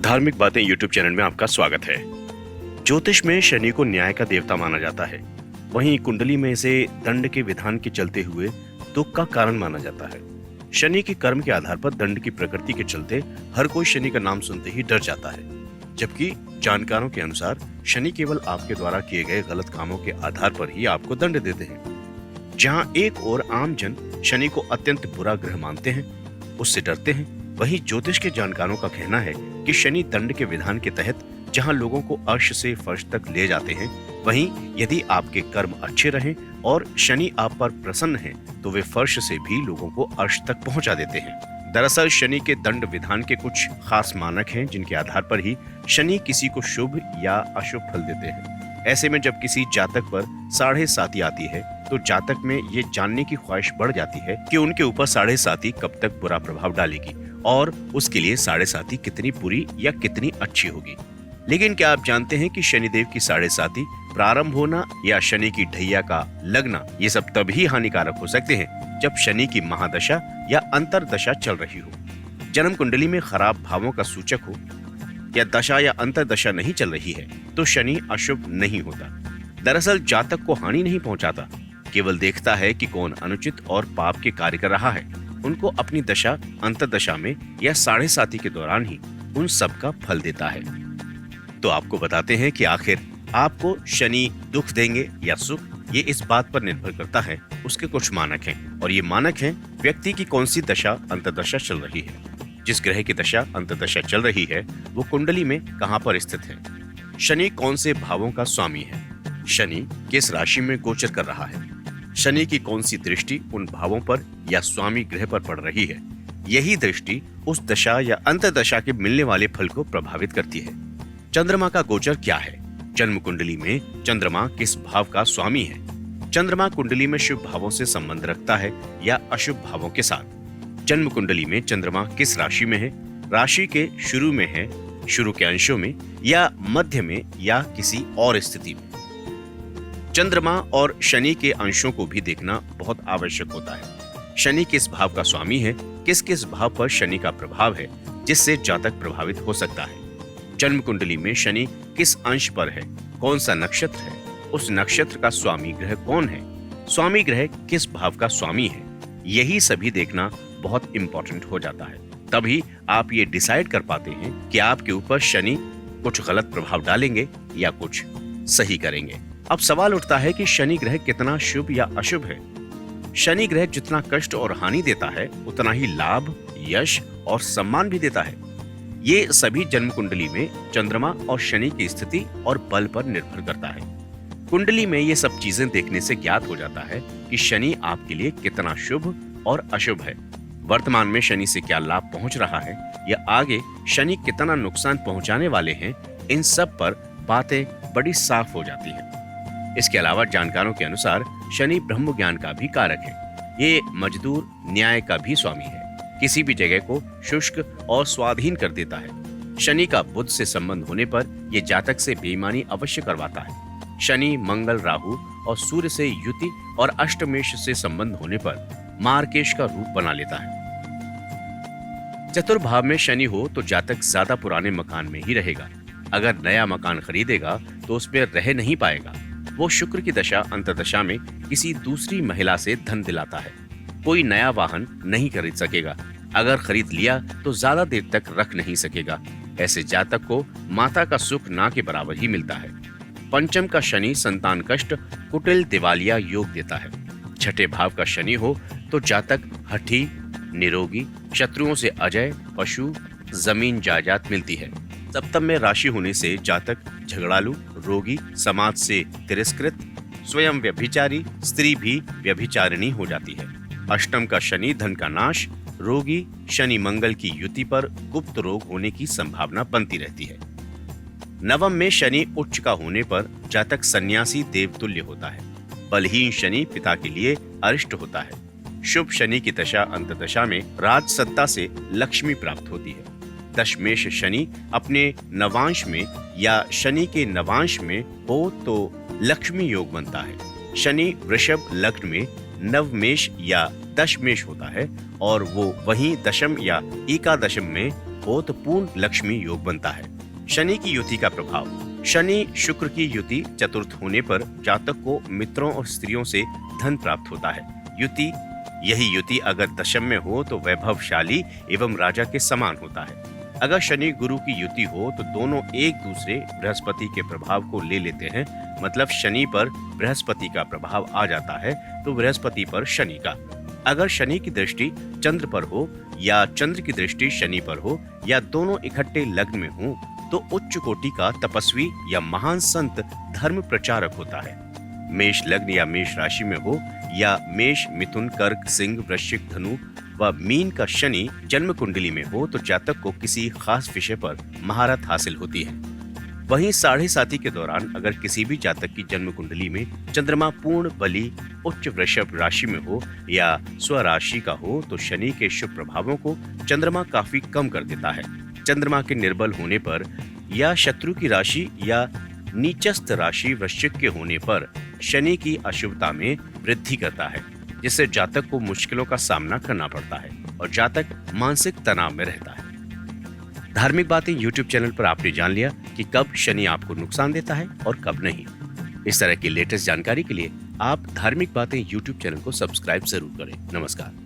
धार्मिक बातें YouTube channel में आपका स्वागत है। ज्योतिष में शनि को न्याय का देवता माना जाता है। वहीं कुंडली में इसे दंड के विधान के चलते हुए दुख का कारण माना जाता है। शनि के कर्म के आधार पर दंड की प्रकृति के चलते हर कोई शनि का नाम सुनते ही डर जाता है, जबकि जानकारों के अनुसार शनि केवल आपके द्वारा किए गए गलत कामों के आधार पर ही आपको दंड देते हैं। जहां एक और आम जन शनि को अत्यंत बुरा ग्रह मानते हैं, उससे डरते हैं, वहीं ज्योतिष के जानकारों का कहना है कि शनि दंड के विधान के तहत जहां लोगों को अर्श से फर्श तक ले जाते हैं, वहीं यदि आपके कर्म अच्छे रहें और शनि आप पर प्रसन्न है तो वे फर्श से भी लोगों को अर्श तक पहुंचा देते हैं। दरअसल शनि के दंड विधान के कुछ खास मानक हैं जिनके आधार पर ही शनि किसी को शुभ या अशुभ फल देते हैं। ऐसे में जब किसी जातक पर 7.5 आती है तो जातक में ये जानने की ख्वाहिश बढ़ जाती है कि उनके ऊपर 7.5 कब तक बुरा प्रभाव डालेगी और उसके लिए 7.5 कितनी बुरी या कितनी अच्छी होगी। लेकिन क्या आप जानते हैं कि शनिदेव की 7.5 प्रारंभ होना या शनि की ढैया का लगना ये सब तभी हानिकारक हो सकते हैं जब शनि की महादशा या अंतरदशा चल रही हो, जन्म कुंडली में खराब भावों का सूचक हो या दशा या अंतरदशा नहीं चल रही है तो शनि अशुभ नहीं होता। दरअसल जातक को हानि नहीं पहुंचाता, केवल देखता है कि कौन अनुचित और पाप के कार्य कर रहा है। उनको अपनी दशा अंतरदशा में या 7.5 के दौरान ही उन सब का फल देता है। तो आपको बताते हैं कि आखिर आपको शनि दुख देंगे या सुख, ये इस बात पर निर्भर करता है। उसके कुछ मानक हैं और ये मानक हैं व्यक्ति की कौन सी दशा अंतरदशा चल रही है, जिस ग्रह की दशा अंतरदशा चल रही है वो कुंडली में कहां पर स्थित है, शनि कौन से भावों का स्वामी है, शनि किस राशि में गोचर कर रहा है, शनि की कौन सी दृष्टि उन भावों पर या स्वामी ग्रह पर पड़ रही है। यही दृष्टि उस दशा या अंतरदशा के मिलने वाले फल को प्रभावित करती है। चंद्रमा का गोचर क्या है, जन्म कुंडली में चंद्रमा किस भाव का स्वामी है, चंद्रमा कुंडली में शुभ भावों से संबंध रखता है या अशुभ भावों के साथ, जन्म कुंडली में चंद्रमा किस राशि में है, राशि के शुरू में है, शुरू के अंशों में या मध्य में या किसी और स्थिति में। चंद्रमा और शनि के अंशों को भी देखना बहुत आवश्यक होता है। शनि किस भाव का स्वामी है, किस किस भाव पर शनि का प्रभाव है जिससे जातक प्रभावित हो सकता है। जन्म कुंडली में शनि किस अंश पर है, कौन सा नक्षत्र है, उस नक्षत्र का स्वामी ग्रह कौन है, स्वामी ग्रह किस भाव का स्वामी है, यही सभी देखना बहुत इंपॉर्टेंट हो जाता है। तभी आप ये डिसाइड कर पाते हैं कि आपके ऊपर शनि कुछ गलत प्रभाव डालेंगे या कुछ सही करेंगे। अब सवाल उठता है कि शनि ग्रह कितना शुभ या अशुभ है। शनि ग्रह जितना कष्ट और हानि देता है उतना ही लाभ, यश और सम्मान भी देता है। ये सभी जन्म कुंडली में चंद्रमा और शनि की स्थिति और बल पर निर्भर करता है। कुंडली में ये सब चीजें देखने से ज्ञात हो जाता है कि शनि आपके लिए कितना शुभ और अशुभ है, वर्तमान में शनि से क्या लाभ पहुंच रहा है या आगे शनि कितना नुकसान पहुंचाने वाले हैं। इन सब पर बातें बड़ी साफ हो जाती हैं। इसके अलावा जानकारों के अनुसार शनि ब्रह्म ज्ञान का भी कारक है। ये मजदूर न्याय का भी स्वामी है, किसी भी जगह को शुष्क और स्वाधीन कर देता है। शनि का बुध से संबंध होने पर यह जातक से बेईमानी अवश्य करवाता है। शनि, मंगल, राहु और सूर्य से युति और अष्टमेश से संबंध होने पर मार्केश का रूप बना लेता है। चतुर्भाव में शनि हो तो जातक ज्यादा पुराने मकान में ही रहेगा। अगर नया मकान खरीदेगा तो उसमें रह नहीं पाएगा। वो शुक्र की दशा अंतरदशा में किसी दूसरी महिला से धन दिलाता है। कोई नया वाहन नहीं खरीद सकेगा, अगर खरीद लिया तो ज्यादा देर तक रख नहीं सकेगा। ऐसे जातक को माता का सुख ना के बराबर ही मिलता है। पंचम का शनि संतान कष्ट, कुटिल, दिवालिया योग देता है। छठे भाव का शनि हो तो जातक हठी, निरोगी, शत्रुओं से अजय, पशु, जमीन जायदाद मिलती है। सप्तम में राशि होने से जातक झगड़ालू, रोगी, समाज से तिरस्कृत, स्वयं व्यभिचारी, स्त्री भी व्यभिचारिणी हो जाती है। अष्टम का शनि धन का नाश, रोगी, शनि मंगल की युति पर गुप्त रोग होने की संभावना बनती रहती है। नवम में शनि उच्च का होने पर जातक सन्यासी देवतुल्य होता है। बलहीन शनि पिता के लिए अरिष्ट होता है। शुभ शनि की दशा अंतदशा में राज सत्ता से लक्ष्मी प्राप्त होती है। दशमेश शनि अपने नवांश में या शनि के नवांश में हो तो लक्ष्मी योग बनता है। शनि वृषभ लग्न में नवमेश या दशमेश होता है और वो वहीं दशम या एकादशम में हो तो पूर्ण लक्ष्मी योग बनता है। शनि की युति का प्रभाव। शनि शुक्र की युति चतुर्थ होने पर जातक को मित्रों और स्त्रियों से धन प्राप्त होता है। युति, यही युति अगर दशम में हो तो वैभवशाली एवं राजा के समान होता है। अगर शनि गुरु की युति हो तो दोनों एक दूसरे बृहस्पति के प्रभाव को ले लेते हैं, मतलब शनि पर बृहस्पति का प्रभाव आ जाता है तो बृहस्पति पर शनि का। अगर शनि की दृष्टि चंद्र पर हो या चंद्र की दृष्टि शनि पर हो या दोनों इकट्ठे लग्न में हो तो उच्च कोटि का तपस्वी या महान संत धर्म प्रचारक होता है। मेष लग्न या मेष राशि में हो या मेष, मिथुन, कर्क, सिंह, वृश्चिक, धनु व मीन का शनि जन्म कुंडली में हो तो जातक को किसी खास विषय पर महारत हासिल होती है। वहीं साढ़े साथी के दौरान अगर किसी भी जातक की जन्म कुंडली में चंद्रमा पूर्ण बली उच्च वृषभ राशि में हो या स्वराशि का हो तो शनि के शुभ प्रभावों को चंद्रमा काफी कम कर देता है। चंद्रमा के निर्बल होने पर या शत्रु की राशि या नीचस्थ राशि वृश्चिक के होने पर शनि की अशुभता में वृद्धि करता है, जिससे जातक को मुश्किलों का सामना करना पड़ता है और जातक मानसिक तनाव में रहता है। धार्मिक बातें यूट्यूब चैनल पर आपने जान लिया कि कब शनि आपको नुकसान देता है और कब नहीं। इस तरह की लेटेस्ट जानकारी के लिए आप धार्मिक बातें यूट्यूब चैनल को सब्सक्राइब जरूर करें। नमस्कार।